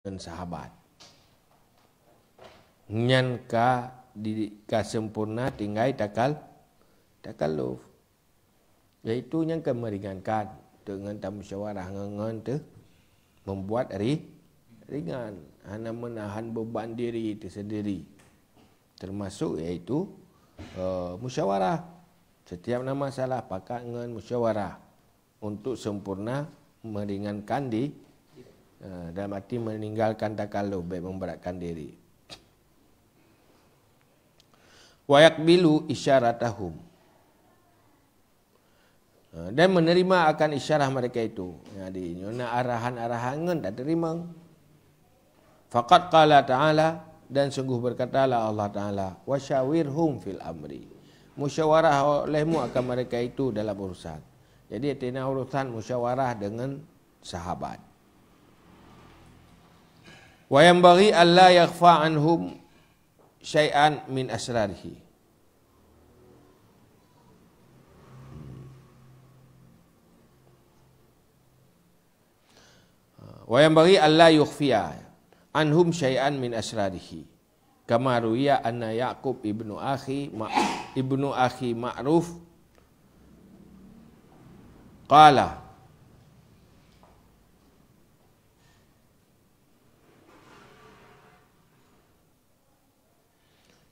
dan sahabat. Nyan ka di ka sempurna tinggai takalluf. Iaitu yang meringankan dengan musyawarah ngan tu membuat ringan, hanya menahan beban diri itu sendiri. Termasuk iaitu musyawarah. Setiap nama masalah pakat dengan musyawarah untuk sempurna meringankan dalam arti meninggalkan takalluf, baik memberatkan diri. Wa yaqbilu isyaratahum, dan menerima akan isyarah mereka itu. Jadi arahan-arahan ngan tak terima. Faqad qala ta'ala, dan sungguh berkatalah Allah Ta'ala, wasyawirhum fil amri, musyawarah olehmu akan mereka itu dalam urusan. Jadi tina urusan musyawarah dengan sahabat. Wa yanbaghi alla yakhfa anhum syai'an min asrarihi, wa yanbaghi alla yukhfiya anhum syai'an min asrarihi, kama ruwiya anna Yaqub ibnu akhi Ma'ruf qala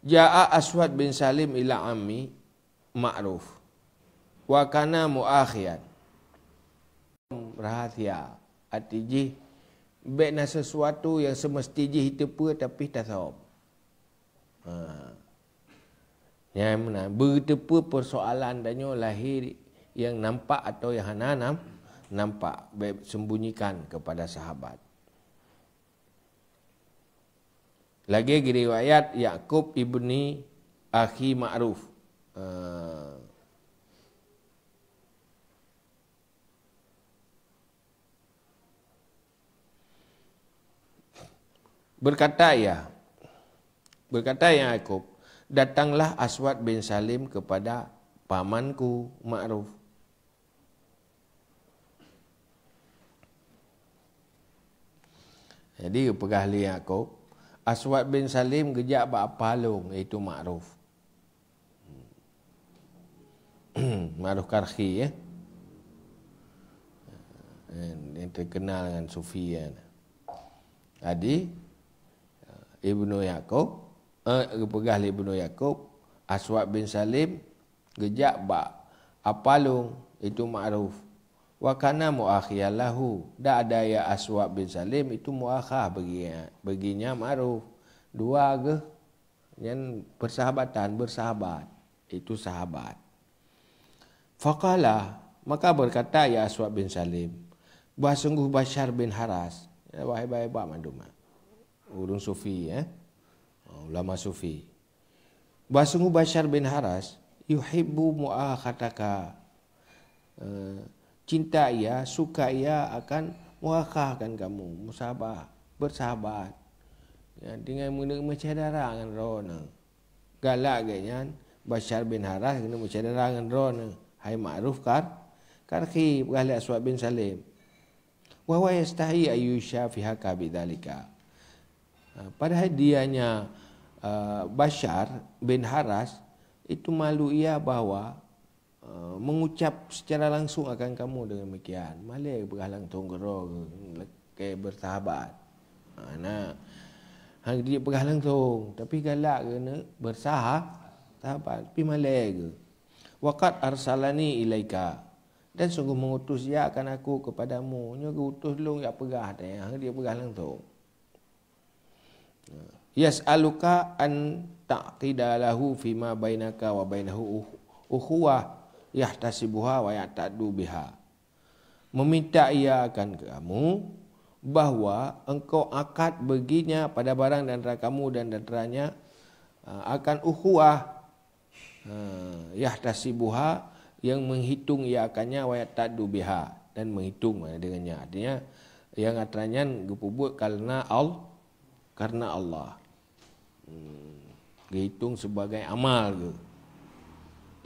Ja'a Aswad bin Salim ila ammi Ma'ruf wa kana muakhiyan. Rahasia atiji bekna sesuatu yang semestinya itu pun tapi tak tahu. Yang mana begitu persoalan danyo lahir yang nampak atau yang hana nampak, baik sembunyikan kepada sahabat. Lagi riwayat Yaqub ibni akhi Ma'ruf. Berkata Yaqub, datanglah Aswad bin Salim kepada pamanku Ma'ruf. Jadi pegahli Yaqub, Aswad bin Salim gejak bak palung, iaitu Ma'ruf. Ma'ruf Karhi yang terkenal dengan Sufi Jadi Ibnu Yaqub, pegahli Ibnu Yaqub, Aswad bin Salim gejak bak apalung, itu Ma'ruf. Wa kana muakhiyan lahu, dak ada ya Aswad bin Salim itu muakhah baginya Ma'ruf. Dua ke yang bersahabat, itu sahabat. Faqala, maka berkata ya Aswad bin Salim, bah sungguh Bashar bin Haras, wahai baik manduma urun sufi ulama sufi, bah sungguh Bashar bin Haras yuhibbu muakhataka, cinta ia, suka ia akan muakhahkan kamu, bersahabat. Ya, dengan mencedera dengan rona. Galak gayanya Bashar bin Haras kena mencedera dengan rona. Hai Ma'ruf karhi pegahli Aswad bin Salim. Wa huwa yastahi ayyusha fi haka bidzalika. Padahal dianya Bashar bin Haras itu malu ia bahwa mengucap secara langsung akan kamu dengan demikian. Malai berhalang tonggero ke bersahabat. Nah, hang dia berhalang tong tapi galak kena bersahabat tapi malai ke. Waqad arsalani ilaika, dan sungguh mengutus dia akan aku kepadamu. Nya utus long ya pegah hang dia berhalang tong. Yas'aluka an taqida lahu fima bainaka wa bainahu ukhuwah yahtasibuha wa ya'tadu biha. Meminta ia akan kamu bahwa engkau akad baginya pada barang dan antara kamu dan antaranya akan ukhuwah yahtasibuha, yang menghitung ia akannya, wa ya'tadu biha, dan menghitung dengannya. Artinya yang antaranya gepubut karena Allah. Dihitung sebagai amal ke.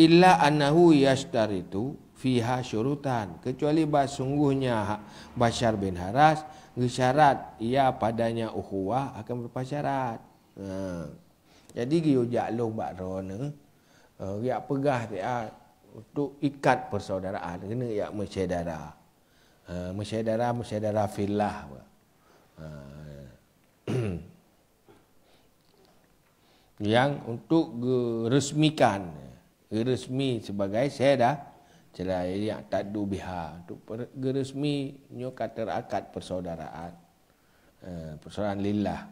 Illa annahu yashtaritu fiha syurutan, kecuali sungguhnya Bashar bin Haras Syarat ia padanya ukhuwah akan berpasyarat. Jadi giyo jaklung bakro ni, ia pegah dia untuk ikat persaudaraan kena ia mesyedara. Mesyedara fillah. Yang untuk resmikan, resmi sebagai syeda cerai yang tak du biha untuk resmi nyokat terakat persaudaraan, persaudaraan lillah.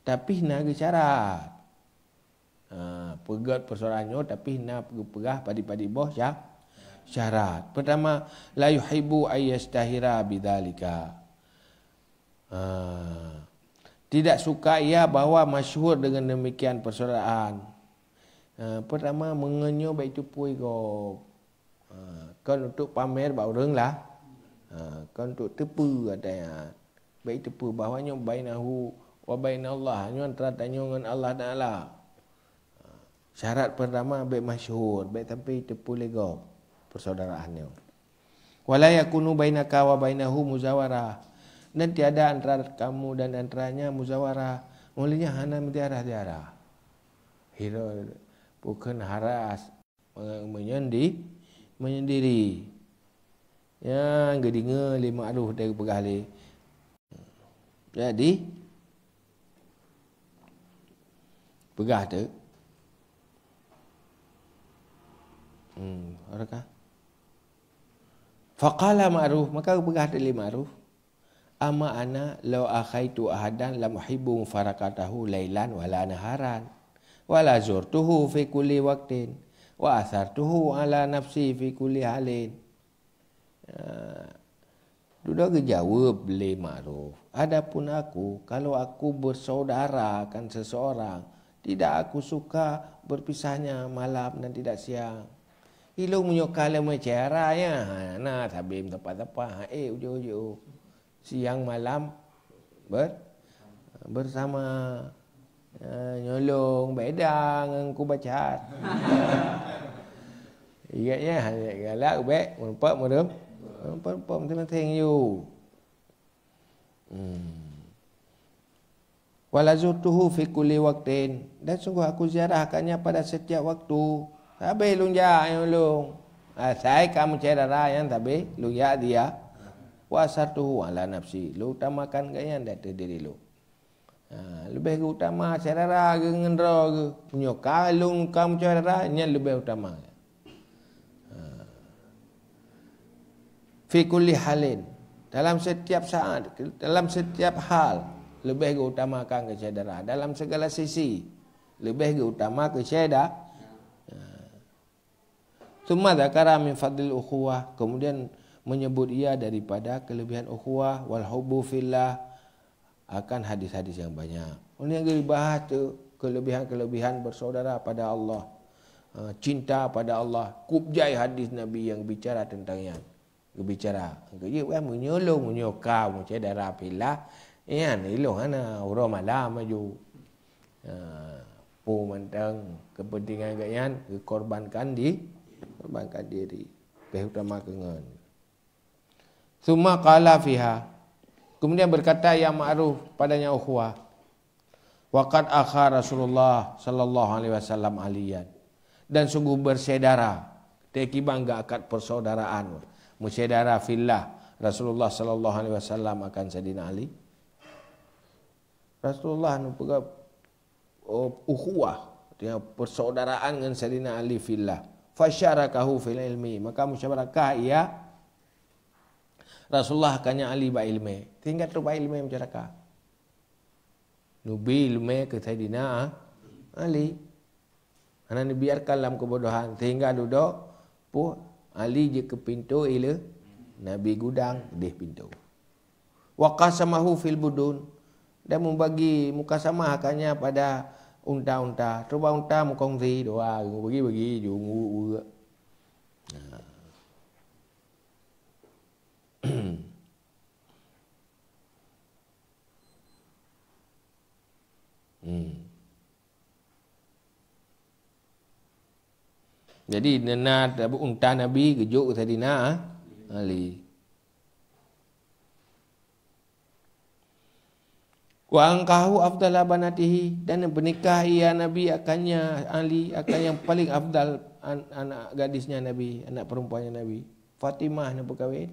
Tapi nak syarat, pegat persaudaraan nyo tapi nak pegah padi-padi boh syarat. Pertama, la yuhibbu ayyastahira bidzalika. Tidak suka ia bahawa masyhur dengan demikian persaudaraan. Pertama, mengenyo baik tu pui go. Kan untuk pamer baurang lah. Kan untuk tepu katanya. Baik tepu bahawanya bainahu wa bainallah. Nyo antara tanyo dengan Allah Taala. Syarat pertama baik masyhur, baik tapi tepu lego persaudaraannya. Wala yakunu bainaka wa bainahu muzawarah. Dan tiada antara kamu dan antaranya muzawarah. Mulanya hana tiara. Hiro bukan haras menyendiri. Yang gedinga lima aduh dari pegahli. Jadi pegah tu. Adakah? Faqala ma'ruf, maka pegah tu ma'ruf. Ama ana law akhaitu ahadan lam uhibbu mufarakatahu lailan wala naharan wala zurtuhu fi kulli waqtin wa athartuhu ala nafsi fi kulli halin. Sudah dijawab beli ma'ruf. Adapun aku, kalau aku bersaudara kan seseorang, tidak aku suka berpisahnya malam dan tidak siang. Ilung menyokala mecaranya. Nah, tabim tepat-tepat. Ujo-ujo. Siang malam bersama. Nyolong bedang aku baca. Ingatnya galak ubek mempak modem. Mempak penting you. Walazutuhu fi kulli waqtin, dan sungguh aku ziarahkannya pada setiap waktu. Tabe lunja lung. Saya kamu cerara yang tabe lunja dia. Wasatuhu ala nafsi. Lu utamakan gaya data diri lu. Lebih utama cerara ke ngendro ke. Punya kalung kamu cerara nya lebih utama. Fi kulli halin, dalam setiap saat, dalam setiap hal lebih diutamakan kesedara. Dalam segala sisi lebih diutama kesedara. Tsumma dzakara min fadlil ukhuwah, kemudian menyebut ia daripada kelebihan ukhuwah wal hubbu fillah, akan hadis-hadis yang banyak. Ini yang dibahas tu kelebihan-kelebihan bersaudara pada Allah, cinta pada Allah. Kubjai hadis Nabi yang bicara tentangnya. Berbicara, dia menyolong menyokau saudara fillah. Yan ilong ana uro malam maju. Pu mentang kepentingan gayan korbankan diri. Utama kengan. Summa qala fiha. Kemudian berkata yang ma'ruf padanya ukhuwah. Waqad akha Rasulullah sallallahu alaihi wasallam aliyan. Dan sungguh bersaudara. Teki bangga akad persaudaraan. Musyadara fillah Rasulullah sallallahu alaihi wasallam akan Sayyidina Ali. Rasulullah nu pegap ukhuwah, dia persaudaraan dengan Sayyidina Ali fillah. Fasyarakahu fil ilmi, maka musyarakah ia Rasulullah kanya Ali ba ilmi. Tinggal tu ba ilmi musyarakah. Nubi ilmi ke Sayyidina Ali. Karena dibiarkan dalam kebodohan sehingga duduk pu Ali je ke pintu ila Nabi gudang deh pintu. Wa qasamahu fil budun, dan membagi mukasamah akannya pada unta-unta. Coba unta mukongzi doa bagi jungu. Jadi nena unta Nabi gejuk Sayyidina Ali. Wa angkahu afdala banatihi, dan bernikah ia Nabi akannya Ali akan yang paling afdal anak gadisnya Nabi, anak perempuannya Nabi, Fatimah nak berkahwin.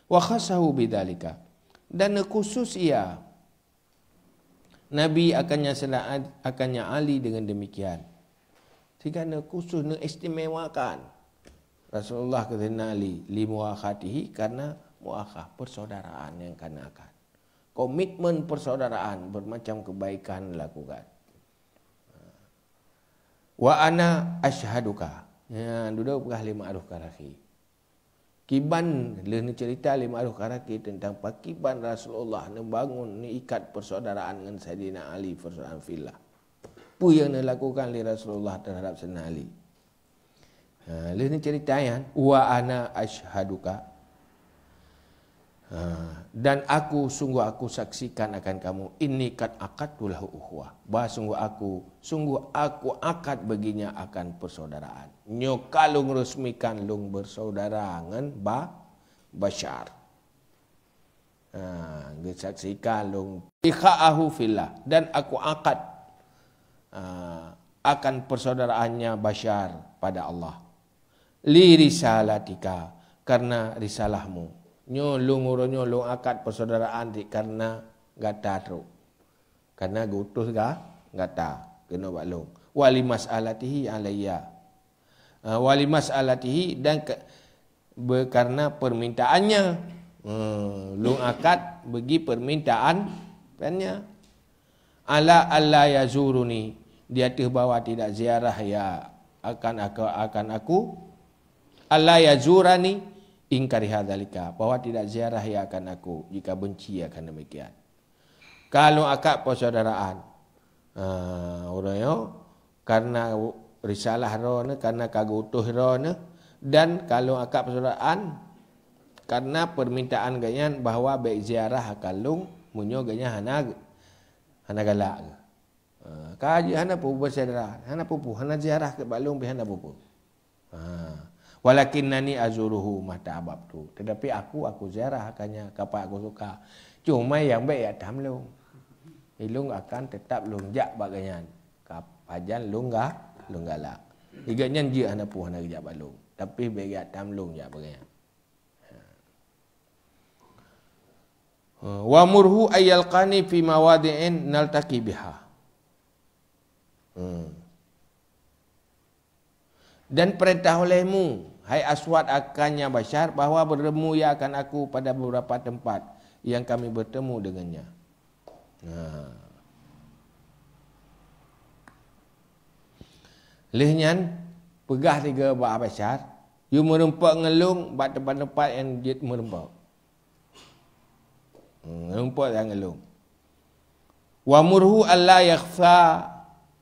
Wa khasahu bidzalika, dan khusus ia Nabi akannya Ali dengan demikian. Sehingga khusus istimewakan Rasulullah ke Ali li muakhatihi, karena muakhah persaudaraan yang akan komitmen persaudaraan, bermacam kebaikan lakukan. Wa ana asyhaduka, ya duduk pegah lima aruh karaki. Kiban lehni cerita lima aruh karaki tentang pakiban Rasulullah membangun ni ikat persaudaraan dengan Sayyidina Ali, persaudaraan fillah. Apa yang dilakukan oleh Rasulullah terhadap Sayyidina Ali? Lehni cerita yang wa ana asyhaduka, dan sungguh aku saksikan akan kamu, ini kat akadtu lahu ukhuwah, bah sungguh aku akad baginya akan persaudaraan. Nyo kalung resmikan lung bersaudara ngan Bashar. Saksikan lung ikhaahu fillah, dan aku akad akan persaudaraannya Bashar pada Allah. Li risalatika, karena risalahmu. Nyolong akad persaudaraan karena gata tu, karena gutus gata kena baklong. Wali mas'alatihi alayya, wali mas'alatihi, dan karena permintaannya, long akad bagi permintaan kannya. Ala alla yazuruni, dia bahwa tidak ziarah ya akan aku. Alla yazurani ingkari hadzalika, bahwa tidak ziarah ya akan aku jika benci akan demikian. Kalau akad persaudaraan orangnya karena risalah rona, karena kagutuh rona, dan kalau akad persaudaraan karena permintaan ganyan bahwa baik ziarah akalung munyo ganyan hana galak. Kaji hana pu bersaudara, hana pupu, hana ziarah ke balung bi hana pupu. Walakinnani azuruhu mata ababtu, tetapi aku ziarah akannya kapan aku suka. Cuma yang baik ya tamlung. Ilung akan tetap lungjak baganyan. Kapajan lunggah galak. Iganya je hana pu hana gejak balung. Tapi baik ya tamlung jak baganyan. Wa murhu ayyalqani fi mawadi'in naltaqi biha. Dan perintah olehmu, hai Aswad akannya Bashar, bahawa bertemu ia akan aku pada beberapa tempat yang kami bertemu dengannya. Lehnya pegah tiga buat Bashar, you merempak ngelung buat tempat-tempat yang dia merempak. Merempak yang ngelung. Wa murhu alla yakhfa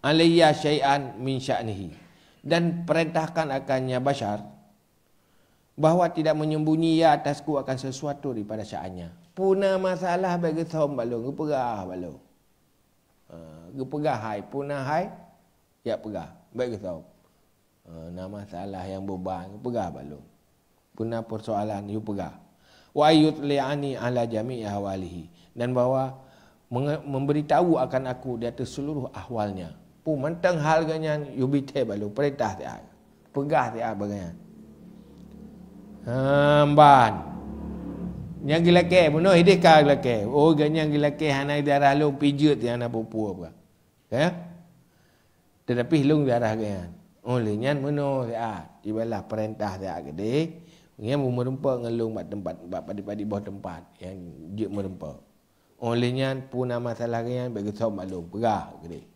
alayya syai'an min sya'nihi. Dan perintahkan akannya Bashar bahawa tidak menyembunyi ia atasku akan sesuatu daripada sya'annya. Puna masalah bagi thom balung, gepegah balung. Gepegah hai, puna hai, ya pegah, bagi thom. Nama masalah yang beban, gepegah balung. Puna persoalan, you pegah. Wa yutli'ani ala jami'i ahwalihi, dan bahawa memberitahu akan aku di atas seluruh ahwalnya. Pu mentang hal ganyan yubite balu perintah dia. Pegah dia baganyan. Ban. Yang gilake bunuh hidika gilake. Oh ganyan gilake hana darah lu pijut yang nak pupu apa. Ya. Tetapi lung darah ganyan. Oleh nyan bunuh dia. Ibalah perintah dia gede. Yang merempak ngelung kat tempat padi-padi bawah tempat yang je merempak. Oleh nyan puna masalah ganyan bagi som balung pegah gede.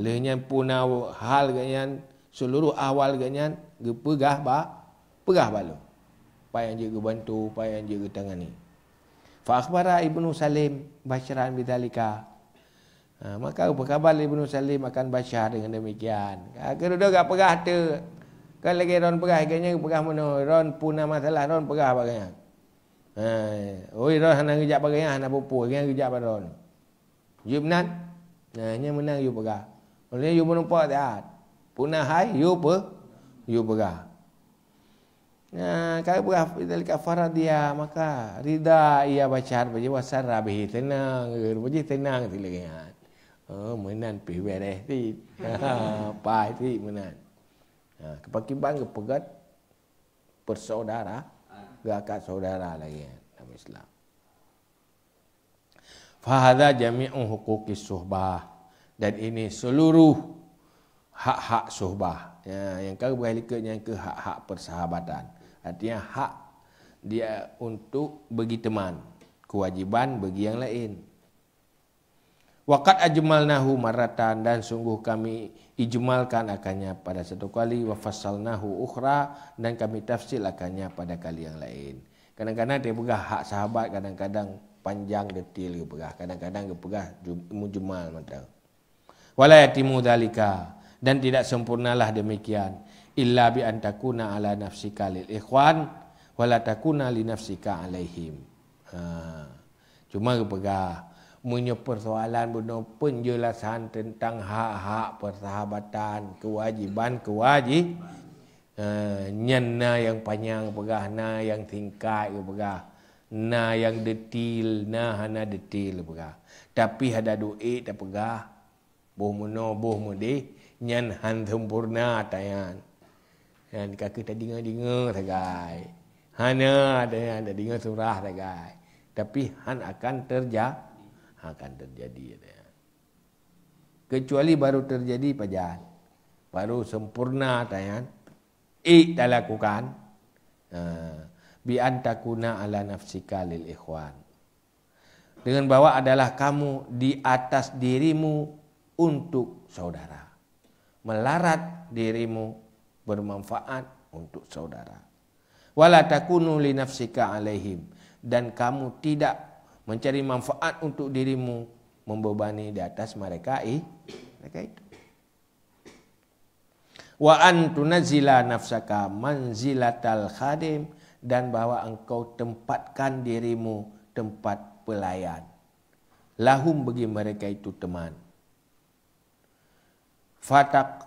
Lehnya puna hal ganyan seluruh awal ganyan gepegah pegah balu. Payang je bantu, payang je tangani. Fa akhbara Ibnu Salim Bashran bidzalika. Maka berkabar Ibnu Salim akan Bashar dengan demikian. Kalau dah gak pegah tu. Kalau lagi ron pegah ganyan pegah mana? Ron puna masalah ron pegah baganya. Oi ron hana ngejak baganya hana pupu ganyan ngejak ron. Jumnan nya menang you pegah. Oleh you menumpak taat. Punah hai you pegah. Kalau berah dari kafarah dia maka rida ia baca baca wasara bihi tenang, baca tenang tilagian. Menan pi beres ti. Pai ti menan. Kepakiban kepegat bersaudara, gak saudara lagi dalam Islam. Fahadha jami'u huquqis suhbah, dan ini seluruh hak-hak suhbah. Yang kau berhalikanya ke hak-hak persahabatan. Artinya hak dia untuk bagi teman, kewajiban bagi yang lain. Waqad ajmalnahu maratan, dan sungguh kami ijmalkan akannya pada satu kali, wa fassalnahu ukhra, dan kami tafsir akannya pada kali yang lain. Kadang-kadang dia pegah hak sahabat, kadang-kadang panjang detil ke pegah, kadang-kadang ke pegah mujmal mata. Wala yatimu dzalika, dan tidak sempurnalah demikian, illa bi antakuna ala nafsika lil ikhwan wala takuna li nafsika alaihim. Cuma ke pegah punya persoalan benar penjelasan tentang hak-hak persahabatan, kewajiban nyana yang panjang pegah, na yang tingkat ke pegah, na yang detil, na hana detil pegah. Tapi ada duit tak pegah, boh mono boh mudi nyan han sempurna tayan. Yang kaki tak dengar sagai. Hana ada dengar surah sagai. Tapi han akan terjadi. Kecuali baru terjadi pajan, baru sempurna tayan, tak lakukan. Bi antakuna ala nafsika lil ikhwan, dengan bahwa adalah kamu di atas dirimu untuk saudara, melarat dirimu bermanfaat untuk saudara. Wala takunu li nafsika alaihim, dan kamu tidak mencari manfaat untuk dirimu, membebani di atas mereka itu. Wa antunazila nafsaka manzilatal khadim, dan bahwa engkau tempatkan dirimu tempat pelayan. Lahum, bagi mereka itu teman.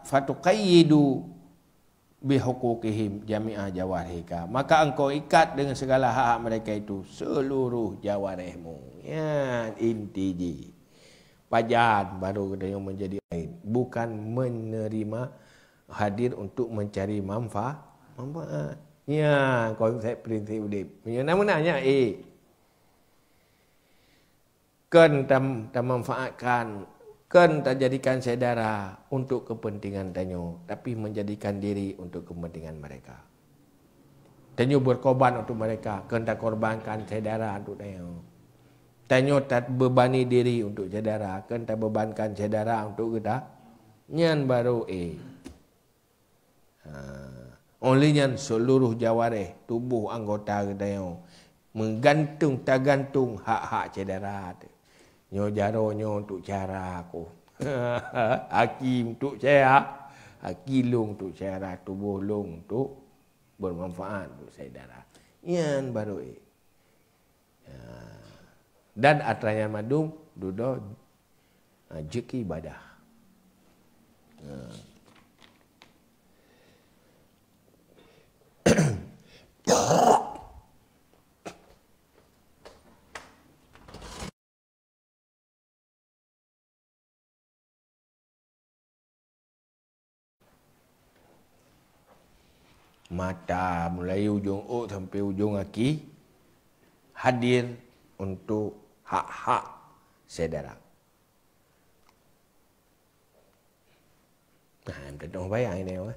Fatuqayyidu bihuquqihim jami'ah jawarihika, maka engkau ikat dengan segala hak mereka itu seluruh jawarihmu. Ya, inti pajan baru dia menjadi lain, bukan menerima hadir untuk mencari manfaat. Ya, konsep prinsip udip. Nama nanya kan tam manfaatkan, kan tak jadikan saudara untuk kepentingan tanyo, tapi menjadikan diri untuk kepentingan mereka. Tanyo berkorban untuk mereka, kan tak korbankan saudara untuk tanyo. Tanyo tak bebani diri untuk saudara, kan tak bebankan saudara untuk kita. Nyan baru Only-nyan seluruh jawareh tubuh anggota kita menggantung tak gantung hak-hak saudara. Nyo jaro nyo untuk cara aku. Hakim untuk saya. Hakilung untuk cara. Tubuh long untuk bermanfaat untuk saudara. Yan baru dan atranya madum dudo jeki ibadah. Mata mulai ujung O sampai ujung kaki hadir untuk hak-hak saudara. Em tak bayang ini apa?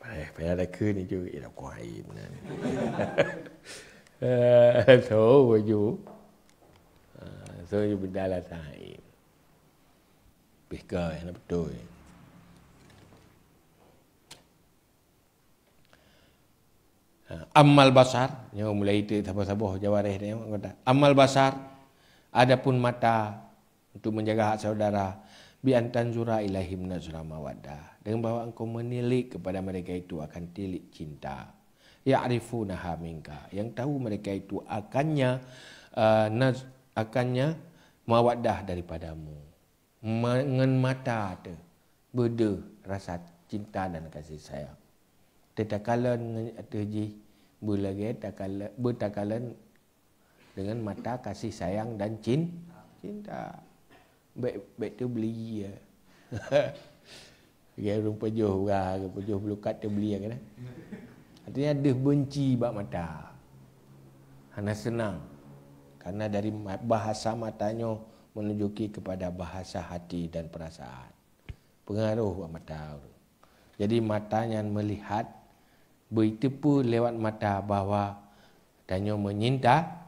Phải ada khơi này chưa? Đọc hoài nè. Số baju. So benda lah tai. Pikir yang betul. Amal basar, yang mulai itu sabar-sabar jawareh dia kata. Amal basar, adapun mata untuk menjaga hak saudara, bi antanzura ilahim nazra mawaddah, dengan bahawa engkau menilik kepada mereka itu akan tilik cinta. Ya'rifunaha minka, yang tahu mereka itu akannya mawaddah daripadamu. Dengan mata tu beda rasa cinta dan kasih sayang. Tetakalan terji bulage bertakalan dengan mata kasih sayang dan cinta. Baik tu beli ya. Ya orang pejuh orang, pejuh belukat tu beli kan. Artinya dia benci bak mata. Hanya senang. Karena dari bahasa matanya menunjuki kepada bahasa hati dan perasaan. Pengaruh bak mata. Jadi matanya melihat, beritipu lewat mata bahawa tanya mencintai.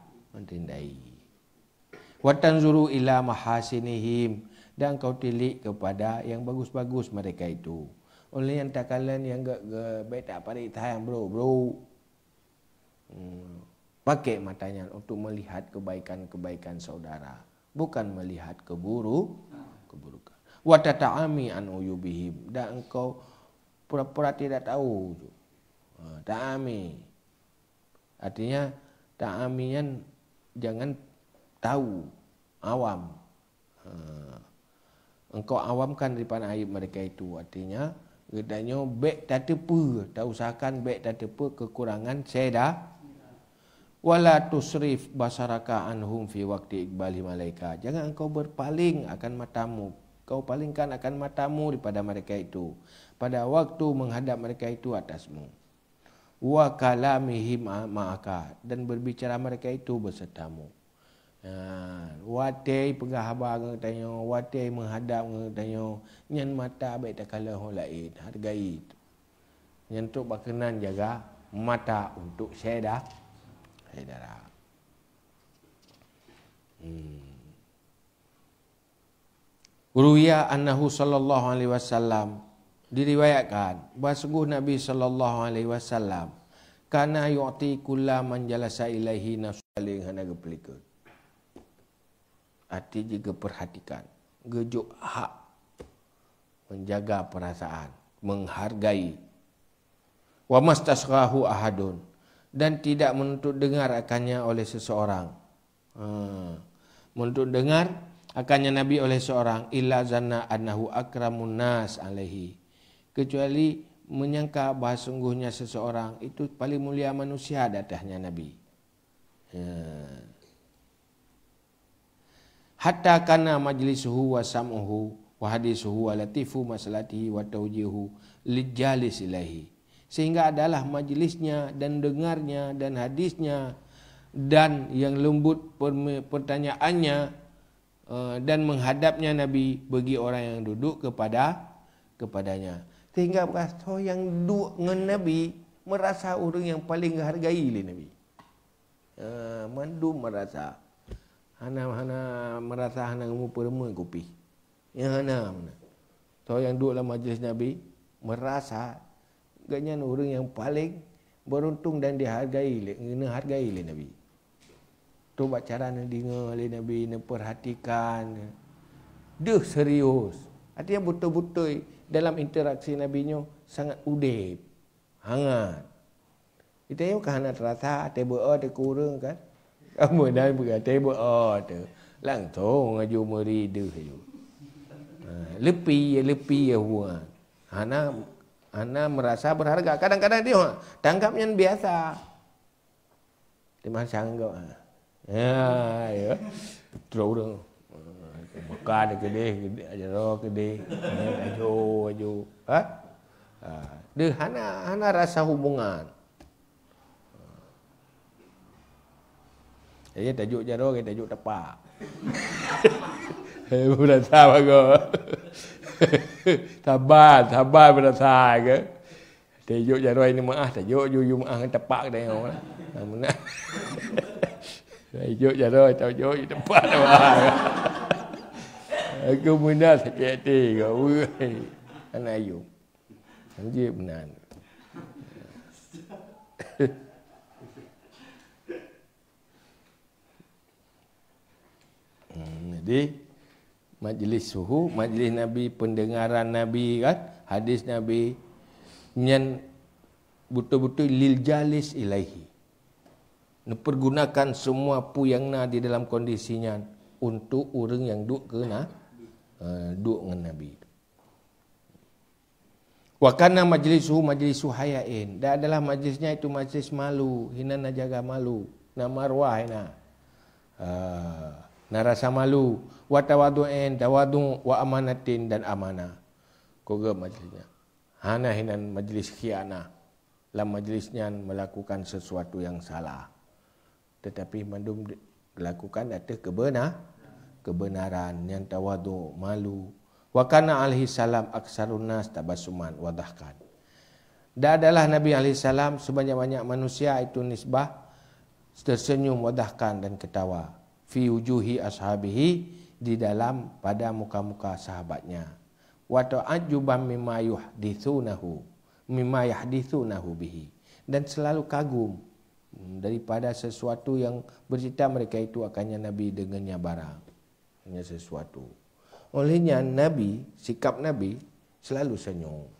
Wa tanzuru ila mahasinihim, dan kau tilik kepada yang bagus-bagus mereka itu. Oleh yang takalan yang baik tak parik tayang bro. Pakai matanya untuk melihat kebaikan-kebaikan saudara, bukan melihat keburukan. Wa tata'ami an uyubihim, dan engkau pura-pura tidak tahu. Ta'ami artinya ta'amian jangan tahu, awam. Engkau awamkan daripada aib mereka itu. Artinya gedanya baik tak tepa, tak usahakan baik tak tepa kekurangan seda. Wala tusrif basaraka anhum fi waqti iqbali malaika. Jangan engkau berpaling akan matamu. Kau palingkan akan matamu daripada mereka itu pada waktu menghadap mereka itu atasmu. Wa kalamihim ma'aka, dan berbicara mereka itu bersertamu. Watai penggahabar tanya, watai menghadap tanya, nyan mata baik tak kalah orang lain, hargai itu. Nyan tu berkenan jaga mata untuk saudara. Ruya annahu sallallahu alaihi wasallam, diriwayatkan bahawa sungguh Nabi sallallahu alaihi wasallam kana yu'ti kullaman jalasa ilaihi nafsaling hana gepelika. Arti juga perhatikan, gejuk hak, menjaga perasaan, menghargai. Wa mastasghahu ahadun, dan tidak menuntut dengar akannya oleh seseorang. Menuntut dengar akannya Nabi oleh seorang, illa zanna annahu akramun nas alaihi, kecuali menyangka bahawa sungguhnya seseorang itu paling mulia manusia di atasnya Nabi. Hatta kana majlisuhu wa sam'uhu wa hadisuhu wa latifu masalatihi wa tawjihu lijalis ilahi, sehingga adalah majlisnya dan dengarnya dan hadisnya dan yang lembut pertanyaannya dan menghadapnya Nabi bagi orang yang duduk kepadanya, sehingga berasa yang duduk dengan Nabi merasa orang yang paling hargai oleh Nabi. Mandu merasa hana merasa hana perempuan kopi. Yang mana. So yang duduk dalam majlis Nabi merasa ganyan orang yang paling beruntung dan dihargai oleh Nabi. Tu cara nak dengar oleh Nabi, nak perhatikan. Dia serius. Artinya betul-betul dalam interaksi Nabi-nya sangat udip, hangat. Kita yang kan nak terasa table ada kurang kan? Kamu dah berkata table tu. Langsung ngaju merida saja. Lepi ya buat. Ana merasa berharga. Kadang-kadang dia tangkapnya biasa. Dia masih anggap. Ya. Terus dah. Makan kedai aja roh kedai. Aju. Dia hana rasa hubungan. Jadi tajuk jaro ke tajuk tepak. Berasa bagus. Sabar berasa ke. Tajuk jaro ini maaf, tajuk you maaf tepak dah orang. Mana? Tajuk jaro tajuk tepak dah. Aku benar sakit hati kau. Anak ayu. Anjir benar. Jadi majlis suhu, majlis Nabi, pendengaran Nabi kan, hadis Nabi yang betul-betul lil jalis ilaihi. Pergunakan semua puyangna di dalam kondisinya untuk orang yang duduk dengan Nabi. Wa kana majlisu hayain. Dan adalah majlisnya itu majlis malu, hina na jaga malu, na marwah hina. Na rasa malu, wa tawadu'in, tawadu wa amanatin dan amanah. Koga majlisnya. Hana hinan majlis khianah. Dalam majlisnya melakukan sesuatu yang salah. Tetapi mandum lakukan atas kebenaran yang tawadu, malu. Wa kana alaihi salam aksarun nas tabassuman wa dhahkan. Dan adalah Nabi alaihi salam sebanyak-banyak manusia itu nisbah tersenyum, wadahkan dan ketawa. Fi wujuhi ashabihi, di dalam pada muka-muka sahabatnya. Wa ta'ajjuban mimma yahdithunahu bihi, dan selalu kagum daripada sesuatu yang bercerita mereka itu akannya Nabi dengannya barang, hanya sesuatu. Olehnya Nabi, sikap Nabi selalu senyum.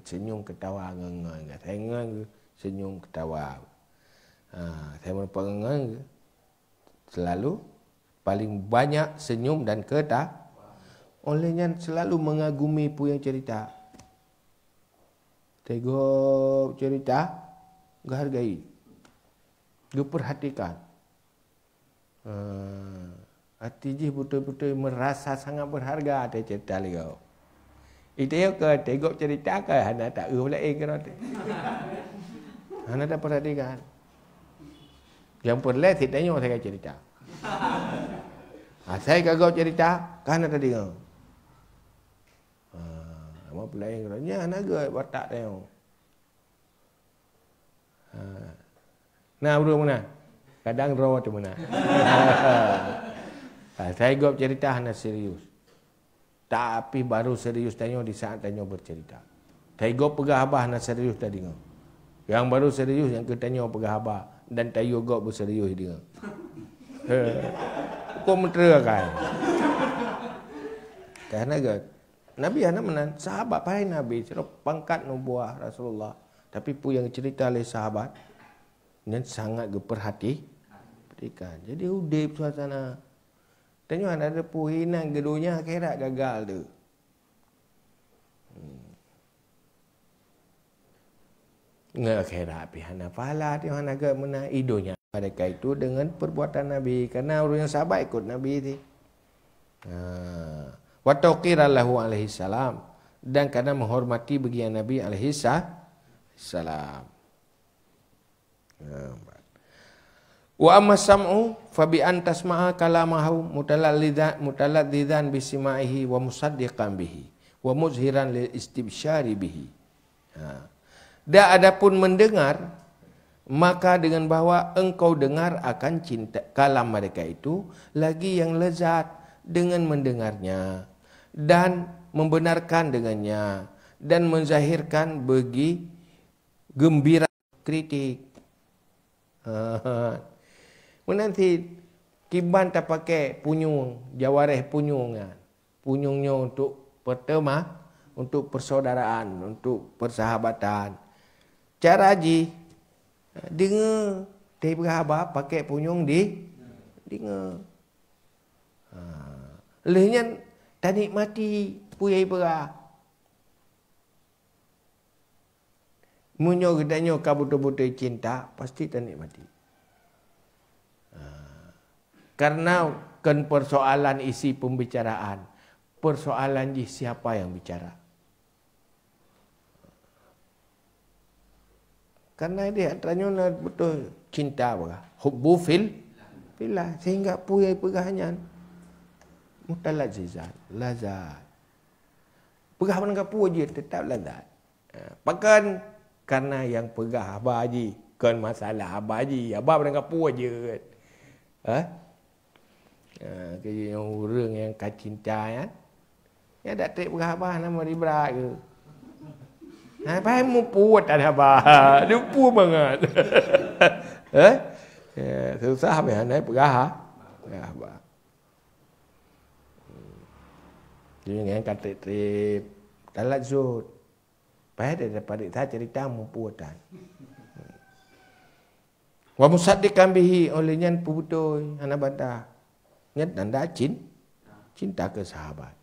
Senyum ketawa, ngeng, senyum ketawa. Saya merupakan selalu paling banyak senyum dan ketawa. Olehnya selalu mengagumi punya cerita. Tengok cerita, hargai, perhatikan. Hati je betul-betul merasa sangat berharga ada cerita dia. Itu ya ke tengok cerita ke hana tak boleh ke nanti. Hana tak perhatikan. Yang perlu saya tengok saya cerita. Saya kagak cerita kan ada tengok. Apa pula yang kerana naga watak tengok. Nah bro mana? Kadang raw tu mana? Saya gop cerita hanya serius. Tapi baru serius tanya di saat tanya bercerita. Saya gop pegah abah hanya serius tadi. Yang baru serius yang ketanya pegah abah dan tayo gop berserius dia. Kau mentera kan? Karena Nabi anak menan sahabat pai Nabi cerok pangkat nubuah Rasulullah. Tapi pu yang cerita oleh sahabat dan sangat perhatikan. Jadi udip suasana. Tengok ada puhinan gedunya akhirat gagal tu. Nggak akhirat pihana pahala tu hana agak mena idonya. Mereka itu dengan perbuatan Nabi karena orang yang sahabat ikut Nabi tu. Wa tauqira lahu alaihi salam, dan karena menghormati bagi Nabi alaihi salam. Wa amma sam'u fa bi an tasma'a kalamahu mutaladdidan bi sima'ihi wa musaddiqan bihi wa muzhiran lil istibsyari bihi. Dan adapun mendengar, maka dengan bahwa engkau dengar akan cinta kalam mereka itu lagi yang lezat dengan mendengarnya dan membenarkan dengannya dan menzahirkan bagi gembira kritik. Nanti kiban tak pakai punyung, jawareh punyungnya. Punyungnya untuk pertama, untuk persaudaraan, untuk persahabatan. Cara haji, dengar, dia berhabak pakai punyung dengar. Lehnya tak nikmati puyai berah. Munyo gedanya kau betul-betul cinta, pasti tak nikmati. Karena kan persoalan isi pembicaraan, persoalan siapa yang bicara. Karena dia tanya betul cinta apa? Hubbu fillah, sehingga puyai pegahannya mutalazzizat, lazat. Pegah mana kapu je tetap lazat. Pakan karena yang pegah abah haji, kan masalah abah haji, abah mana kapu je. Yang orang yang kacinta ya. Ya tak trik berhabah nama ribrak ke. Apa yang mu puat ada abah. Dia puat banget. Susah apa yang naik berhabah. Jadi yang kata trip talat zut. Pai dia dapat saya cerita mu puatan. Wa musaddiqan bihi, olehnya betul anak bantah. Tanda cinta ke sahabat.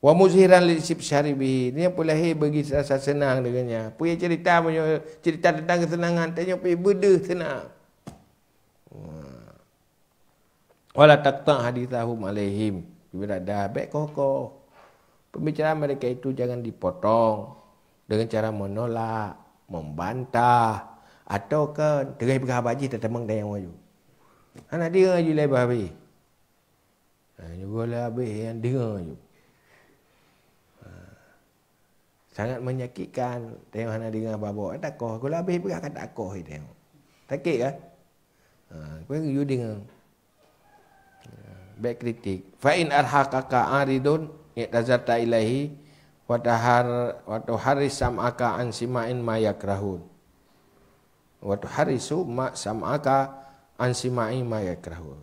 Wa muzhiran li syaribi. Ini pula bagi rasa senang dengannya. Punya cerita tentang kesenangan, tanya punya benda senang. Wala taqta' hadithahum alaihim. Bila dah baik kokoh. Pembicaraan mereka itu jangan dipotong dengan cara menolak, membantah, atau ke dengan berhabaji tetemang dah yang waju. Anak dia je lah habis. Juga lah habis yang dengar je. Sangat menyakitkan tengok anak dengar babak. Tak koh, kalau habis pergi akan tak koh tengok. Sakit kan? Kau you dengar. Baik kritik. Fa in arhaqaka aridun yatazarta ilahi wa tuharris sam'aka an sima'in ma yakrahun. Wa tuharrisu ma sam'aka an sima'in ma yakrahun.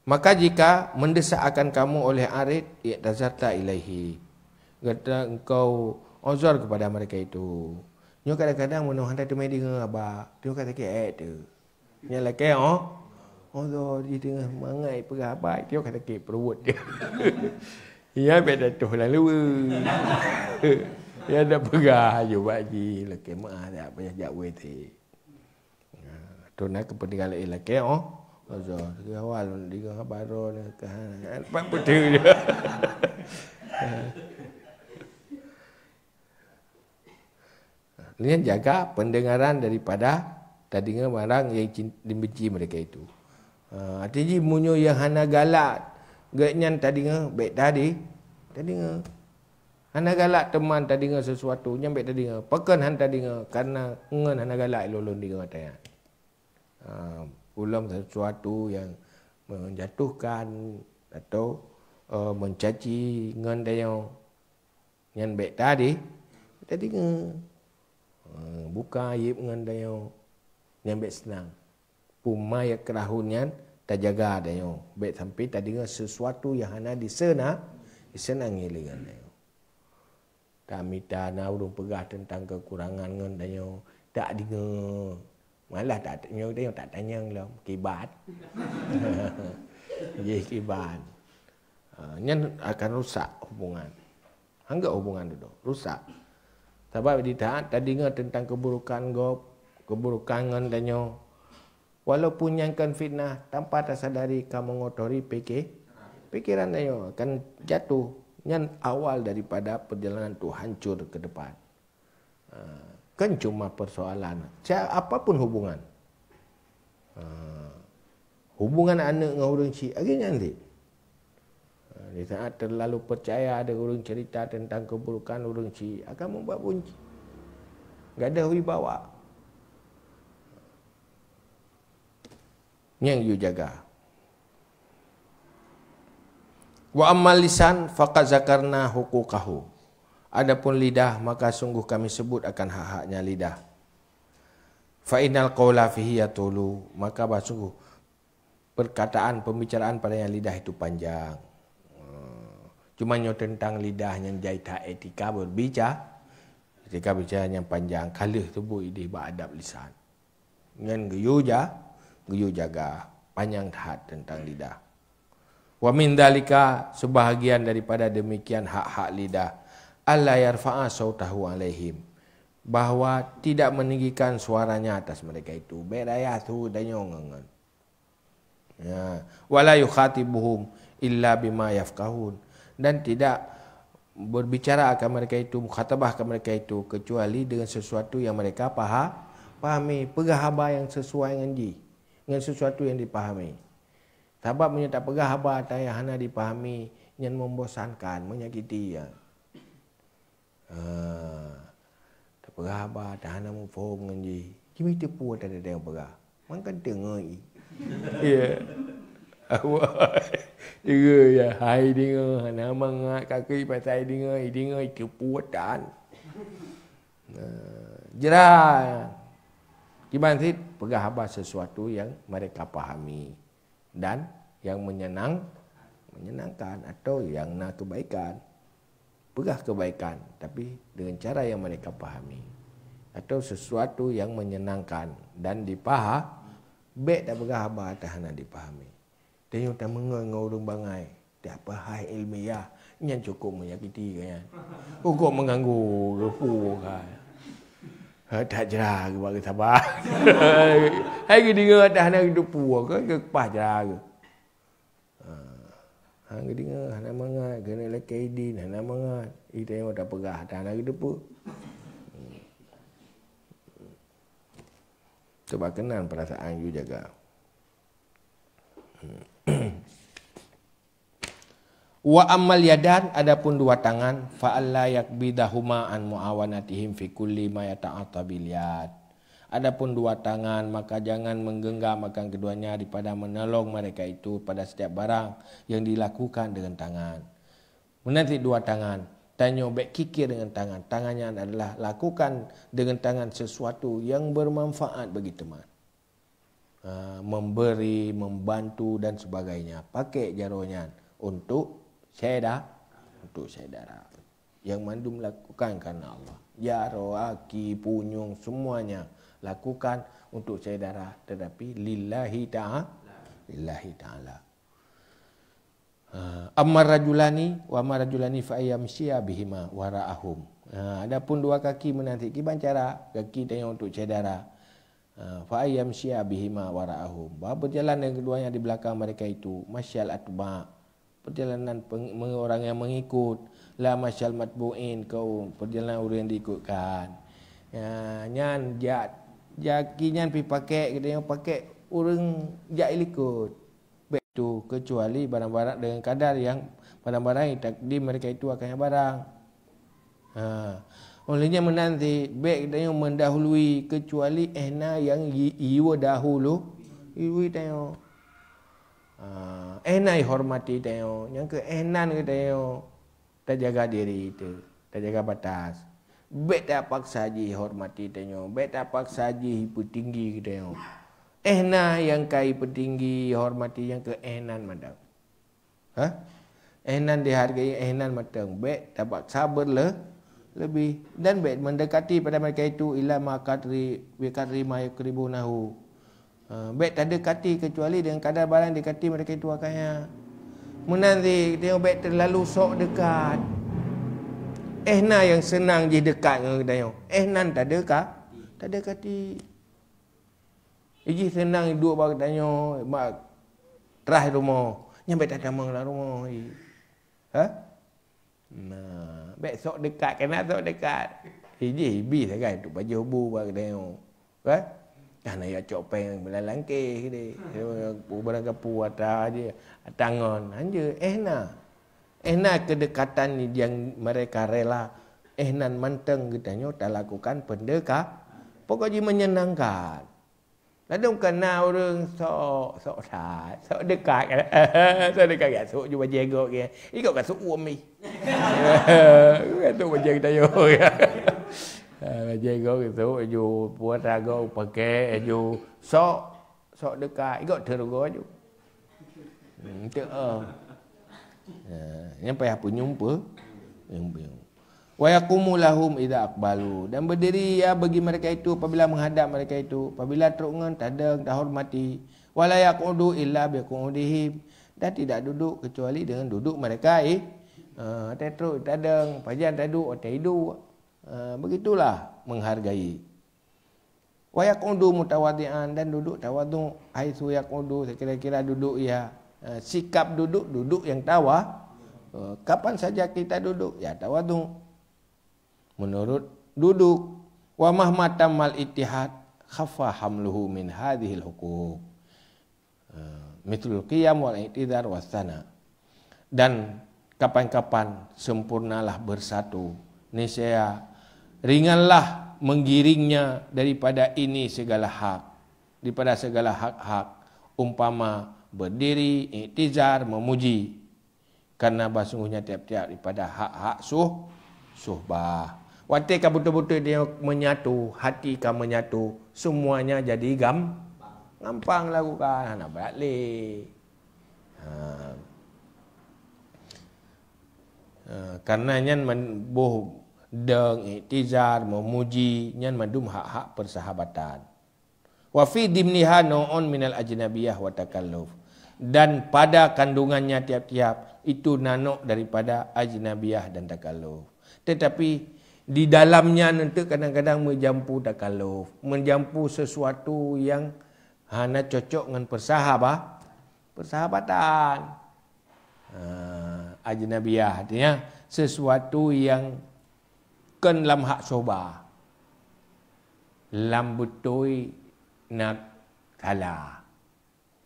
Maka jika mendesak akan kamu oleh arid yatazarta ilahi. Kata engkau uzur kepada mereka itu. Nyo kadang-kadang mun hendak tu mai dengar abah. Tu kata ke tu. Nya laki Allah dia tengah mangai perabat dia kata ke perut dia. Ya beda tu lalu. Ya dah perah je baji laki mah tak payah jak wete. Tu nak kepentingan laki Allah ke awal dia baru ke apa betul dia. Lihat jaga pendengaran daripada tadinya barang yang dibenci mereka itu. Artinya munyo yang hana galak gaknyan tadinya baik tadinya hana galak teman tadinya sesuatu yang baik tadinya pekan han tadinya karena ngan hana galak lolon dia tanya. Ulam sesuatu yang menjatuhkan atau mencaci ngan dia yang baik tadinya buka aib ngan dia yang baik senang. Puma yang kerahunyan tak jaga ada yang baik sampai tak dengar sesuatu yang hana disenangi dengan dia. Tak minta nak urung pegah tentang kekurangan dengan dia. Tak dengar. Malah tak tanya dia tak tanya lah kibat. Ye kibat. Nyan akan rusak hubungan. Anggap hubungan itu rusak. Sebab dia tak dengar tentang keburukan dengan dia. Walaupun yang kan fitnah tanpa tersadari kamu mengotori pikiran dia akan jatuh. Yang awal daripada perjalanan itu hancur ke depan. Kan cuma persoalan. Apapun hubungan. Hubungan anak dengan orang cik. Akhirnya nanti. Di saat terlalu percaya ada orang cerita tentang keburukan orang cik. Akan membuat bunyi. Tak ada wibawa. Yang you jaga. Wa ammal lisan faqad zakarna huquqahu. Adapun lidah maka sungguh kami sebut akan hak-haknya lidah. Fa innal qawla fihi yatulu, maka sungguh perkataan pembicaraan pada yang lidah itu panjang. Cuma tentang lidah yang jaita etika berbicara. Ketika bicara yang panjang kalih tubuh ini beradab lisan. Ngan geyu jaga panjang hat tentang lidah. Wa min dalika sebahagian daripada demikian hak-hak lidah alla yarfa'a sautahu alaihim, bahwa tidak meninggikan suaranya atas mereka itu. Berayatu danyongan. Ya, wala yukhatibuhum illa bima yafqahun, dan tidak berbicara akan mereka itu, mukhatabah akan mereka itu kecuali dengan sesuatu yang mereka pahami, pegahaba yang sesuai dengan sesuatu yang dipahami. Sebab menyata pegahaba yang hana dipahami yang membosankan, menyakiti ya. Tak pegahaba tak hana memfaham dengan dia. Kimi tepu tak ada yang pegah. Makan tengah ya. Dengar ya, hai dengar, nama ngat kaki pasal dengar itu puatan. Jerah. Gimana sih pegahaba sesuatu yang mereka pahami dan yang menyenangkan atau yang nak kebaikan. Pegah kebaikan tapi dengan cara yang mereka pahami, atau sesuatu yang menyenangkan dan dipahami. Baik tak pegahaba tak hana dipahami. Tengok tak mengenai orang bangai. Siapa hai ilmiah yang cukup menyakiti kan. Kok mengganggu rupu kan. Tak jerah ke bagi sabar. Hai ke dengar dah nak rupu ke pas jerah ke. Hang dengar nak mangat kena lekai din nak mangat. Ita yang tak pegah dah nak rupu. Coba kenal perasaan you jaga. Wa ammal yadan, adapun dua tangan, fa alla yakbidahuma an muawanatihim fi kulli ma yata'atta bil yad. Adapun dua tangan, maka jangan menggenggam akan keduanya daripada menolong mereka itu pada setiap barang yang dilakukan dengan tangan. Menanti dua tangan, tanya baik kikir dengan tangan. Tangannya adalah lakukan dengan tangan sesuatu yang bermanfaat bagi teman. Memberi, membantu dan sebagainya. Pakai jaronya untuk saudara yang mandum lakukan karena Allah. Jaro, aki, punyung semuanya lakukan untuk saudara tetapi lillahi ta'ala. Amma rajulani wa ma rajulani fa ayyamshiya bihima wara'ahum. Adapun dua kaki menanti kiban cara kaki tengok untuk saudara. Fa ayyamshiya bihima wara'ahum. Berjalan dengan keduanya di belakang mereka itu masyal atba. Perjalanan orang yang mengikut, la masyal matbu'in, kau perjalanan orang yang diikutkan. Nyan jaki nyan pi pakai kita yang pakai orang jak ikut. Baik tu kecuali barang-barang dengan kadar yang barang-barang yang takdir mereka itu akan barang. Olehnya menanti baik kita yang mendahului kecuali yang iwa dahulu iwa tengok. Enai hormati tengok. Yang ke enan ke tengok. Tak jaga diri itu. Tak jaga batas. Bet tak paksa je hormati tengok. Bet tak paksa je petinggi ke tengok. Yang kai petinggi hormati yang ke enan madang. Enan dihargai enan madang. Bet tak paksa lebih. Dan bet mendekati pada mereka itu ila makadri wikadri mayukribunahu. Baik tak dekati kecuali dengan kadar barang dekati mereka itu akannya. Menanti tengok baik terlalu sok dekat. Yang senang je dekat dengan tengok. Tak ada kah? Tak ada kati. Iji senang duduk bagi tengok. Terah rumah. Yang baik tak damang lah rumah. Baik sok dekat. Kena sok dekat. Iji bis kan. Itu baju hubu bagi tengok. Karena ya copeng melalangkeh dia. Barang kapu atas dia. Tangan. Hanya kedekatan ni yang mereka rela. Manteng katanya tak lakukan pendekah. Pokoknya menyenangkan. Lalu kena orang sok dekat. Sok dekat kan. Sok juga jengok kan. Ikut kan sok uam ni. Itu macam kita jaga gitu, ju buat raga pakai, ju sok dekat, ikut terugo ju. Yang payah penyumpa, wa yaqumu lahum idza aqbalu, dan berdiri bagi mereka itu apabila menghadap mereka itu, apabila terungan tadang dah hormati, wala yaqudu illa biqudihim, dan tidak duduk kecuali dengan duduk mereka tetruk tadang, pajan taduk otai hidup. Begitulah menghargai. Wa yaqudu mutawaddian, dan duduk tawadhu, haitsu yaqudu kira-kira duduk sikap duduk yang kapan saja kita duduk tawadhu menurut duduk. Wa mahmatam mal ittihad khaffa hamluhu min hadhil huquq mithlul qiyam wal i'tidar wasana. Dan kapan-kapan sempurnalah bersatu, niscaya ringanlah menggiringnya daripada ini segala hak, daripada segala hak-hak, umpama berdiri, i'tizar, memuji, karena sungguhnya tiap-tiap daripada hak-hak suhbah. Watika betul-betul dia menyatu, hati kan menyatu, semuanya jadi gampang lakukan, nak balik. Karena nyan boh deng i'tizar, memuji, nyan mandum hak-hak persahabatan. Wa fi dimniha nau'un minal ajnabiyah wa takalluf, dan pada kandungannya tiap-tiap itu nanok daripada ajnabiyah dan takalluf. Tetapi di dalamnya nanti kadang-kadang menjampu takalluf, menjampu sesuatu yang hanya cocok dengan persahabatan. Ajnabiyah artinya sesuatu yang kan lam hak soba, lam betul nak kalah.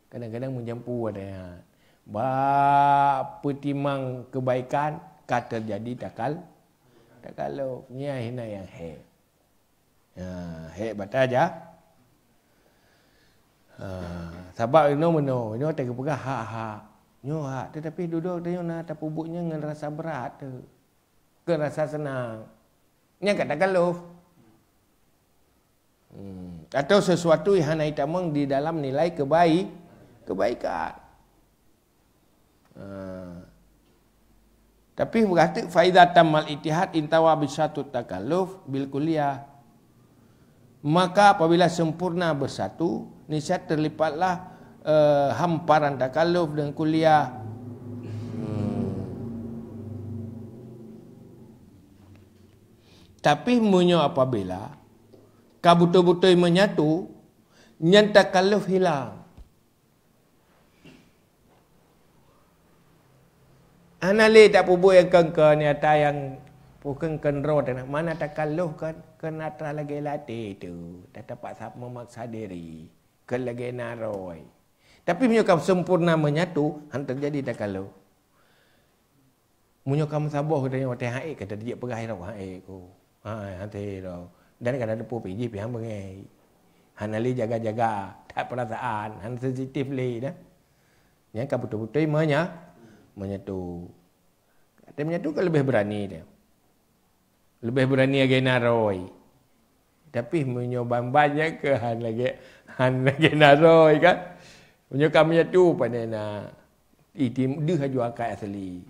Kadang-kadang menjampu ada petimang kebaikan kata jadi takalluf. Ni hina yang he batal aja. Sebab no tak pegah hak. Nyo hak tetapi duduk dia nak tapubuknya dengan rasa berat tu. Ke rasa senang. Nya kat takalluf. Atau sesuatu yang hanya hitamang di dalam nilai kebaikan. Tapi berkata faizah tamal ittihad intawa bisatu takalluf bil kulliyah. Maka apabila sempurna bersatu, niscaya terlipatlah hamparan takalluf dan kuliah. Tapi munyo apabila kabutul-butul menyatu, nyan takalluf hilang. Anale tak pubu yang kengke ni ata yang bukan kenro dan mana takalluf kan kena lagi latih tu. Tak dapat memaksa diri. Kan lagi naroi. Tapi menyokam sempurna menyatu, han terjadi takalluf. Menyokam saboh katanya watai haik kata dia perah ro haik ko. Hanti ro. Dan kada depu piji pi hang bengai. Han ali jaga-jaga, tak perasaan, han sensitif le dah. Yang ka betul-betul menyatu. Kata menyatu kan lebih berani dia. Lebih berani lagi naroi. Tapi menyobam banyak ke han lagi naroi kan. Menyokam menyatu pada nak itim dia haju akal asli.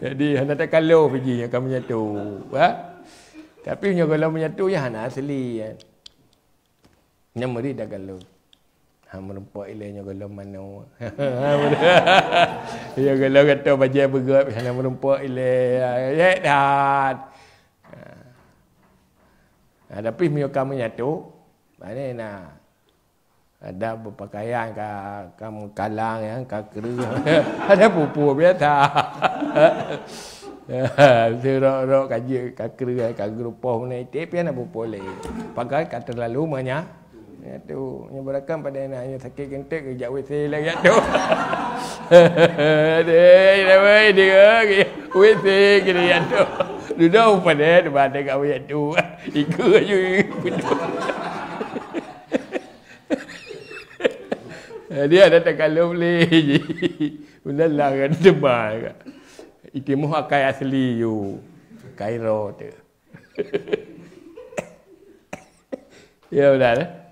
Jadi hana tak kalau pergi akan menyatu. Tapi kalau menyatu ya hana asli. Nya meri dah kalau. Merempak ilahnya kalau mana. Ya kalau kata baca bergerak hana merempak ilah. Ya dah. Tapi menyokam menyatu. Mana nak ada berpakaian kamu kalang yang kakru ada pupu biasa serok kaji kakru poh ni tapi nak pupu le pakai kata lalu banyak tu nyebarkan pada anaknya sakit kentek kejap WC lagi tu deh dia WC kena tu duduk pada pada kau tu ikut je dia ada takalluf le je. Benda lah kan tebal. Itu muh akai asli you. Kairo tu. Ya benar.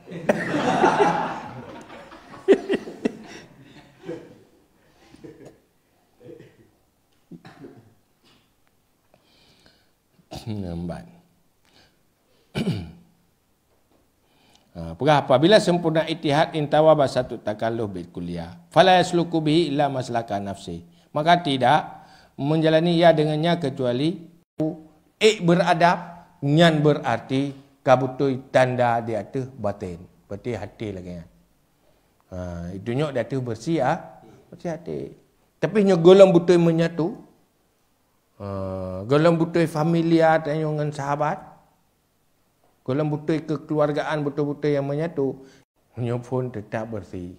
Nampak. Apabila sempurna ittihad intawa basatu takalluf bil kulliyah fala yasluku bihi illa maslaka nafsi, maka tidak menjalani ia dengannya kecuali beradab nyan berarti kabutui tanda di atas batin berarti hati lagi itu nyok di atas bersih bersih hati. Tapi nyok golong butui menyatu golong butui familiar dengan sahabat, golong betul kekeluargaan betul-betul yang menyatu, punya pun tetap bersih.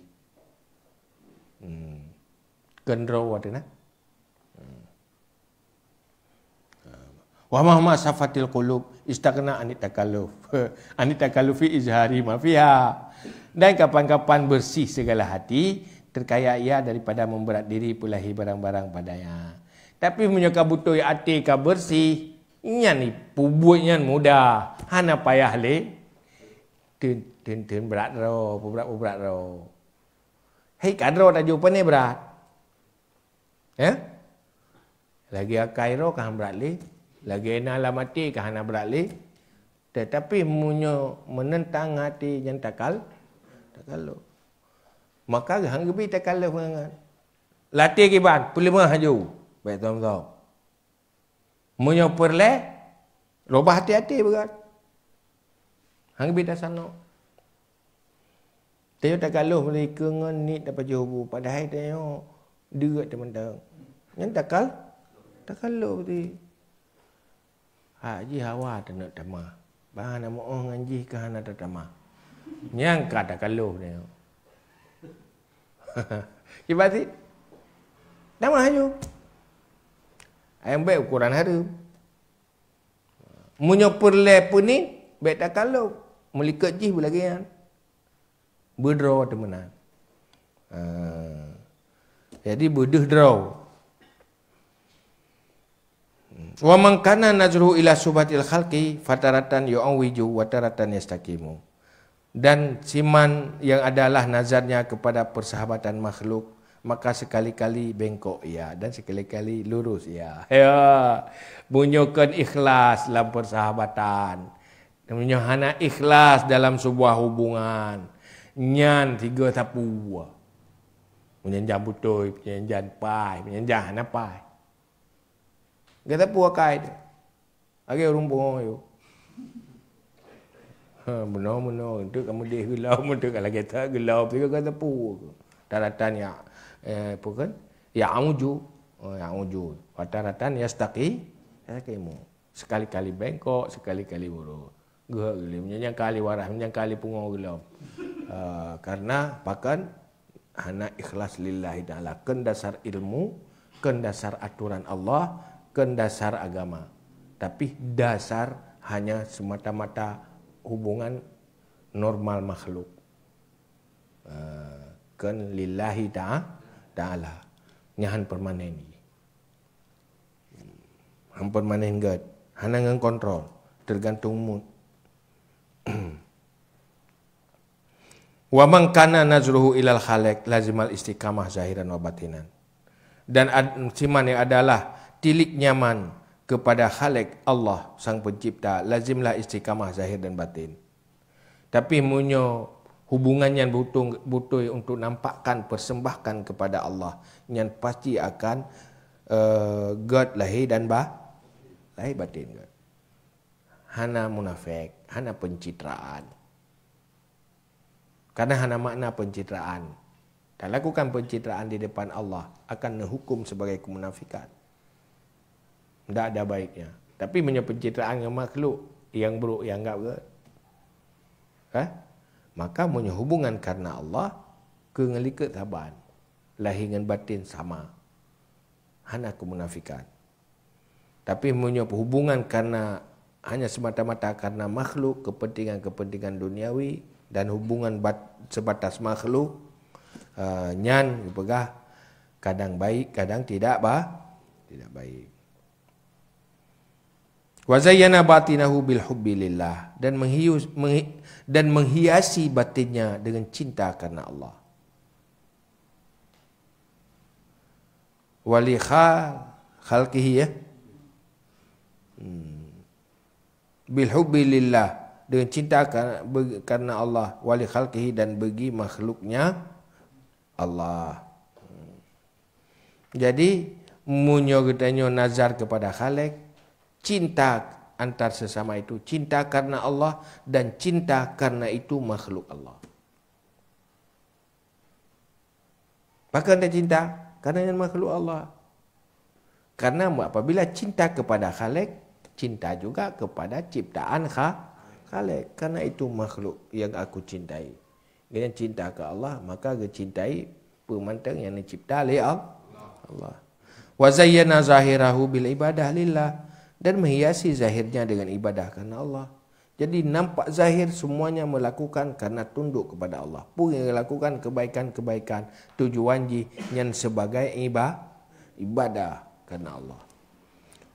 Kendro ada nak. Wa ma safatil qulub istagna anit takalluf. Anit takallufi izhari ma fiha. Dan kapan-kapan bersih segala hati, terkaya ia daripada memberat diri pulahi barang-barang padanya. Tapi menyokap betul hati ka bersih, nya ni pubunya mudah, hana payah le. Tin berat ro. Hei kadro tak jumpa ni berat. Ya? Lagi akai ro kan berat le. Lagi nak mati kan hana berat le. Tetapi munyo menentang hati yang takal. Maka hang gebi takal dengan Latih kiban, pelima haju. Baik tuan-tuan. Munyo perle, robah hati-hati berat. Hang bida sana. Tengok tak kaluh mereka dengan ni dapat jubu. Padahal tengok derat teman-teman. Yang tak kaluh betul. Haji hawa tak nak tamah. Bahan nama orang ngaji ke hana tak tamah. Yang kata kaluh tengok. Kibat sih. Tamah haju. Yang baik ukuran harum. Munyo perle pun ni, baik tak kaluh. Melikat jih lagi kan. Berdraw teman. Jadi berduh draw. Wa man kana nazruhu ila subatil khalqi fataratan yu'awiju wa taratan yastaqimu. Dan siman yang adalah nazarnya kepada persahabatan makhluk, maka sekali-kali bengkok ia dan sekali-kali lurus ia. Ya, bunyokan ikhlas dalam persahabatan. Bunyo hana ikhlas dalam sebuah hubungan. Nyan 3 sapu. Menyanjang putoi, menyanjang pai, menyanjang hana pai. Kata puak kai dia. Agak rumpung yo. Benar-benar itu kamu dia gelau, itu kalau kita gelau, tiga kata pu. Taratan ya, bukan? Ya auju, ya auju. Taratan ya staki, mu. Sekali-kali bengkok, sekali-kali buruk. Gak geli, menyanyi kali warah, menyanyi kali pungau gelau. Karena bahkan hana ikhlas lillahi ta'ala. Ken dasar ilmu, ken dasar aturan Allah, ken dasar agama. Tapi dasar hanya semata-mata hubungan normal makhluk. Ken lillahi ta'ala. Nyahan permanen ni. Han permanen gad. Hana ngan kontrol. Tergantung mood. Wa man kana nazruhu ilal khaliq lazimal istiqamah zahiran wa batinan. Dan siman yang adalah tilik nyaman kepada khaliq Allah sang pencipta, lazimlah istiqamah zahir dan batin. Tapi munyo hubungan yang butuh untuk nampakkan persembahkan kepada Allah, yang pasti akan God lahir dan lahir batin God. Hana munafik, hana pencitraan. Karena hana makna pencitraan. Dan lakukan pencitraan di depan Allah akan dihukum sebagai kemunafikan. Tidak ada baiknya. Tapi punya pencitraan dengan makhluk yang buruk, yang enggak ke? Maka punya hubungan karena Allah ke ngelikat taban. Lahir dengan batin sama. Hana kemunafikan. Tapi punya hubungan karena hanya semata-mata karena makhluk, kepentingan-kepentingan duniawi, dan hubungan sebatas makhluk, nyan pegah kadang baik, kadang tidak baik. Wa zayyana batinahu bil hubbi lillah, dan menghiasi batinnya dengan cinta karena Allah. Wali khalqihi ya. Bil hubbi lillah, dengan cinta karena Allah, wali khalqihi, dan bagi makhluknya Allah. Jadi munyo getanyo nazar kepada khaliq, cinta antar sesama itu, cinta karena Allah dan cinta karena itu makhluk Allah. Bahkan dia cinta karena makhluk Allah. Karena apabila cinta kepada khaliq, cinta juga kepada ciptaan khaliq. Karena itu makhluk yang aku cintai. Dengan cinta ke Allah, maka dia cintai pemantang yang dicipta oleh Allah. Wa zayyana zahirahu bil ibadah lillah, dan menghiasi zahirnya dengan ibadah karena Allah. Jadi nampak zahir semuanya melakukan karena tunduk kepada Allah. Pun yang melakukan kebaikan-kebaikan tujuan yang sebagai ibadah karena Allah.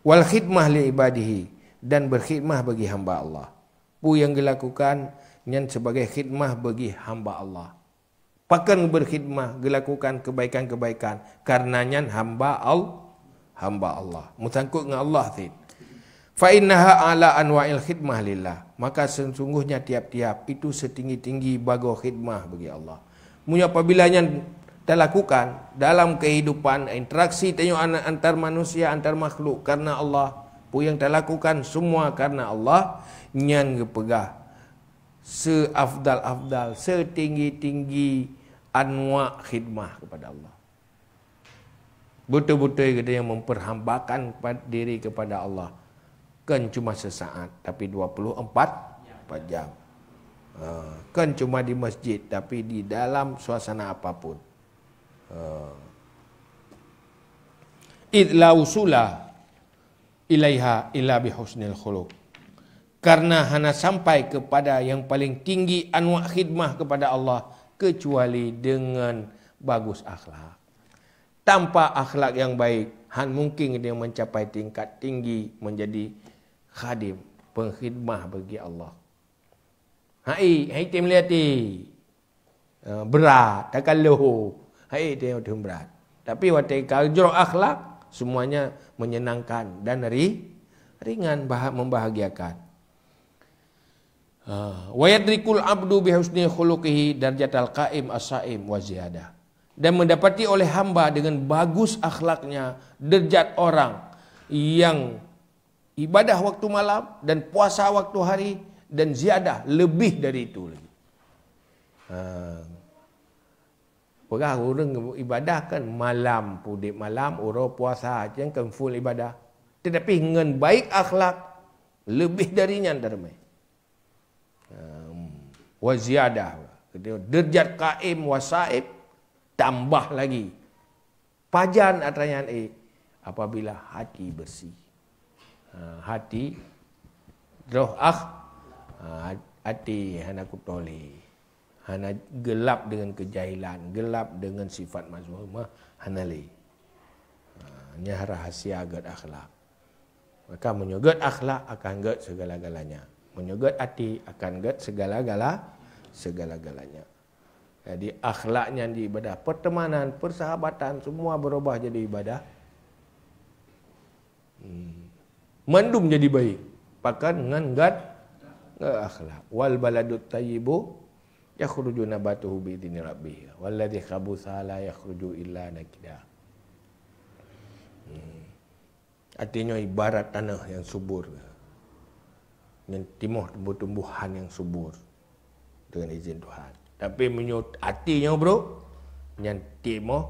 Wal khidmah li ibadihi, dan berkhidmah bagi hamba Allah. Pun yang dilakukan yang sebagai khidmah bagi hamba Allah. Pakan berkhidmah, dilakukan kebaikan-kebaikan karenanya hamba Allah. Musangkut dengan Allah tin. Fa innaha ala anwa'il khidmah lillah. Maka sesungguhnya tiap-tiap itu setinggi-tinggi bago khidmah bagi Allah. Munya apabila kita lakukan dalam kehidupan, interaksi tengok antar manusia, antar makhluk karena Allah. Pu yang kita lakukan semua karena Allah, nyan gepegah seafdal-afdal, setinggi-tinggi anwa khidmah kepada Allah. Betul-betul kita yang memperhambakan diri kepada Allah. Kan cuma sesaat, tapi 24 jam. Kan cuma di masjid, tapi di dalam suasana apapun. Idla usula ilaiha illa bihusnil khuluq. Karena hanya sampai kepada yang paling tinggi anwa khidmah kepada Allah kecuali dengan bagus akhlak. Tanpa akhlak yang baik, mungkin dia mencapai tingkat tinggi menjadi khadim, pengkhidmah bagi Allah. Hai tim liati. Berat, takkan loh. Hai dia berat. Tapi waktu kalau akhlak semuanya menyenangkan dan ringan, membahagiakan. Wa yadrikul abdu bihusni khuluqihi darjatal qaim as-saim wa ziyadah. Dan mendapati oleh hamba dengan bagus akhlaknya derajat orang yang ibadah waktu malam dan puasa waktu hari dan ziyadah lebih dari itu lagi. Orang ibadah kan malam pudik malam, orang puasa aja kan full ibadah. Tetapi dengan baik akhlak lebih darinya dermai. Wa ziyadah. Derajat qaim wa saib tambah lagi. Pajan atrayan apabila hati bersih. Hati roh hati hana kutoli. Hana gelap dengan kejahilan, gelap dengan sifat mazmumah, hana li. Nya rahasia gad akhlak. Maka menyogot akhlak akan gad segala-galanya. Menyogot hati akan gad segala-galanya. Jadi akhlaknya di ibadah, pertemanan, persahabatan semua berubah jadi ibadah. Mandum jadi baik. Pakan dengan gad akhlak. Wal baladut tayyibu yakhruju nabatuhu bi idzni rabbih walladzi khabutha la yakhruju illa nakida. Artinya ibarat tanah yang subur, yang timuh tumbuh-tumbuhan yang subur dengan izin Tuhan. Tapi menyut artinya bro, yang timuh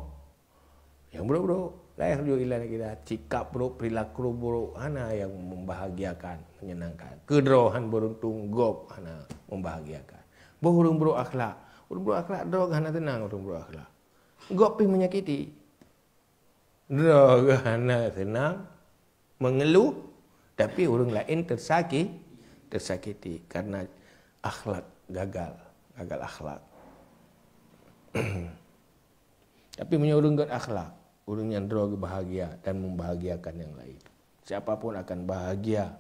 yang bro la yakhruju illa nakida. Sikap bro, perilaku bro, hana yang membahagiakan, menyenangkan. Kedrohan beruntung gop hana membahagiakan. Burung bro akhlak. Burung bro akhlak drog hana tenang burung bro akhlak. Gop pi menyakiti. Drog hana tenang mengeluh tapi orang lain tersakiti karena akhlak gagal akhlak. Tapi punya orang gak akhlak, orang yang drog bahagia dan membahagiakan yang lain. Siapapun akan bahagia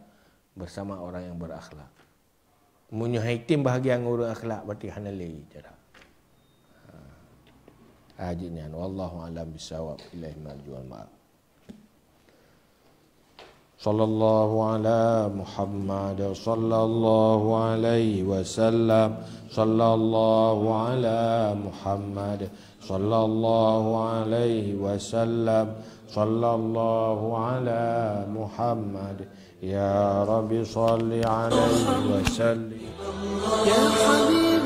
bersama orang yang berakhlak. Munyo haitim bahagia ngurus akhlak berarti hanali cara. Ajinyan wallahu alam bisawab ilahi marjual ma'ab. Sallallahu ala Muhammad sallallahu alaihi wasallam. Sallallahu ala Muhammad sallallahu alaihi wasallam. Sallallahu ala Muhammad. Ya Rabbi salli alaihi wa sallim. Ya Habib